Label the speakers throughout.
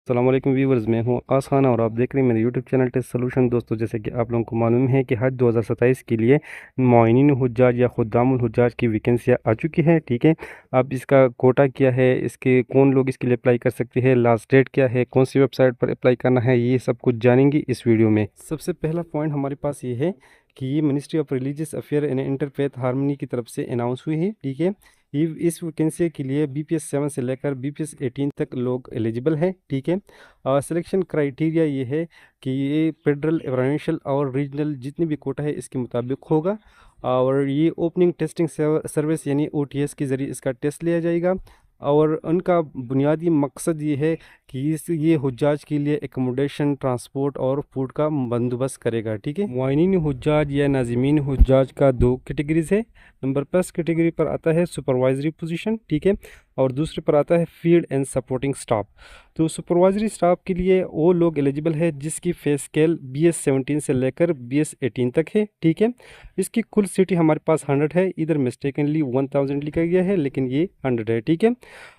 Speaker 1: السلام علیکم ویورز، میں ہوں آقاز خان اور آپ دیکھ رہے ہیں میرے یوٹیوب چینل ٹیسٹ سولوشن۔ دوستو، جیسے کہ آپ لوگوں کو معلوم ہے کہ حج 2027 کے لیے معینین حجاج یا خدام الحجاج کی ویکنسیاں آ چکی ہیں، ٹھیک ہے۔ اب اس کا کوٹا کیا ہے، اس کے کون لوگ اس کے لیے اپلائی کر سکتے ہیں، لاسٹ ڈیٹ کیا ہے، کون سی ویب سائٹ پر اپلائی کرنا ہے، یہ سب کچھ جانیں گے اس ویڈیو میں۔ سب سے پہلا پوائنٹ ہمارے پاس یہ ہے کہ یہ ministry of religious affair and interfaith harmony کی طرف سے اناؤنس ہوئی ہے، ٹھیک ہے۔ یہ اس ویکنسی کے لیے BPS 7 سے لے کر BPS 18 تک لوگ ایلیجبل ہیں، ٹھیک ہے۔ سلیکشن کرائیٹیریا یہ ہے کہ یہ فیڈرل، پروونشل اور ریجنل جتنی بھی کوٹا ہے اس کے مطابق ہوگا، اور یہ اوپننگ ٹیسٹنگ سروس یعنی OTS کے ذریعے اس کا ٹیسٹ لیا جائے گا، اور ان کا بنیادی مقصد یہ ہے کہ یہ حجاج کے لیے ایکوموڈیشن، ٹرانسپورٹ اور فوڈ کا بندوبست کرے گا، ٹھیک ہے۔ معینین حجاج یا ناظمین حجاج کا 2 کیٹیگریز ہے۔ نمبر فرسٹ کیٹیگری پر آتا ہے سپروائزری پوزیشن، ٹھیک ہے، اور دوسرے پر آتا ہے فیلڈ اینڈ سپورٹنگ سٹاف۔ تو سپروائزری سٹاف کے لیے وہ لوگ ایلیجبل ہے جس کی فے اسکیل BS 17 سے لے کر BS 18 تک ہے، ٹھیک ہے۔ اس کی کل سٹی ہمارے پاس 100 ہے، ادھر مسٹیکنلی 1000 لکھا گیا ہے لیکن یہ 100 ہے، ٹھیک ہے۔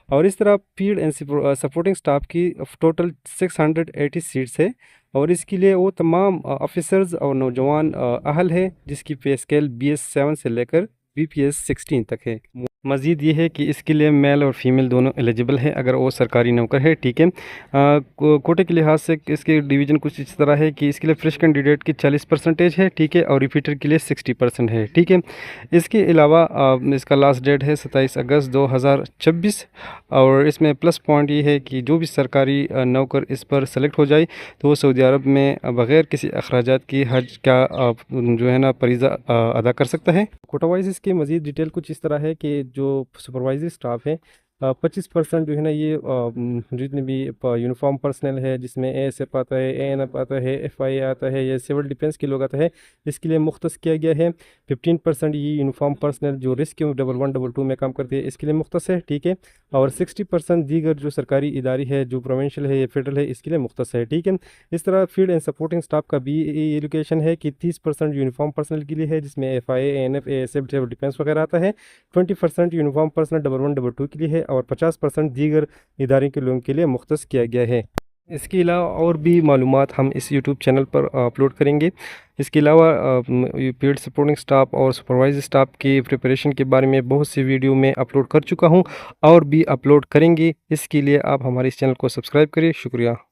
Speaker 1: اور اس طرح فیلڈ اینڈ سپورٹنگ سٹاف کی ٹوٹل 680 سیٹس ہے، اور اس کے لیے وہ تمام آفیسرز اور نوجوان اہل ہے جس کی پے اسکیل BS 7 سے لے کر BPS 16 تک ہے۔ مزید یہ ہے کہ اس کے لیے میل اور فیمیل دونوں ایلیجبل ہے اگر وہ سرکاری نوکر ہے، ٹھیک ہے۔ کوٹے کے لحاظ سے اس کے ڈویژن کچھ اس طرح ہے کہ اس کے لیے فریش کینڈیڈیٹ کی 40% ہے، ٹھیک ہے، اور ریپیٹر کے لیے 60% ہے، ٹھیک ہے۔ اس کے علاوہ اس کا لاسٹ ڈیٹ ہے 27 اگست 2026، اور اس میں پلس پوائنٹ یہ ہے کہ جو بھی سرکاری نوکر اس پر سلیکٹ ہو جائے تو وہ سعودی عرب میں بغیر کسی اخراجات کی حج کا جو ہے نا فریضہ ادا کر سکتا ہے۔ کوٹا وائز اس کی مزید ڈیٹیل کچھ اس طرح ہے کہ جو سپروائزری سٹاف ہے 25% جو ہے نا یہ جتنے بھی یونیفارم پرسنل ہے، جس میں ASF آتا ہے، ANF آتا ہے، FIA آتا ہے، یا سول ڈیفینس کے لوگ آتے ہیں، اس کے لیے مختص کیا گیا ہے۔ 15% یہ یونیفارم پرسنل جو ریسکیو 1122 میں کام کرتے ہیں اس کے لیے مختص ہے، ٹھیک ہے، اور 60% دیگر جو سرکاری اداری ہے، جو پروونشل ہے یا فیڈرل ہے، اس کے لیے مختص ہے، ٹھیک ہے۔ اس طرح فیلڈ اینڈ سپورٹنگ سٹاف کا بھی ایلوکیشن ہے کہ 30% یونیفارم پرسنل کے لیے ہے، جس میں FIA، ANF، ASF، civil defence وغیرہ آتا ہے۔ 20% یونیفارم پرسنل 1122 کے لیے ہے، اور 50% دیگر ادارے کے لوگوں کے لیے مختص کیا گیا ہے۔ اس کے علاوہ اور بھی معلومات ہم اس یوٹیوب چینل پر اپلوڈ کریں گے۔ اس کے علاوہ فیلڈ سپورٹنگ سٹاف اور سپروائزر سٹاف کی پریپریشن کے بارے میں بہت سی ویڈیو میں اپلوڈ کر چکا ہوں، اور بھی اپلوڈ کریں گے۔ اس کے لیے آپ ہمارے اس چینل کو سبسکرائب کریں۔ شکریہ۔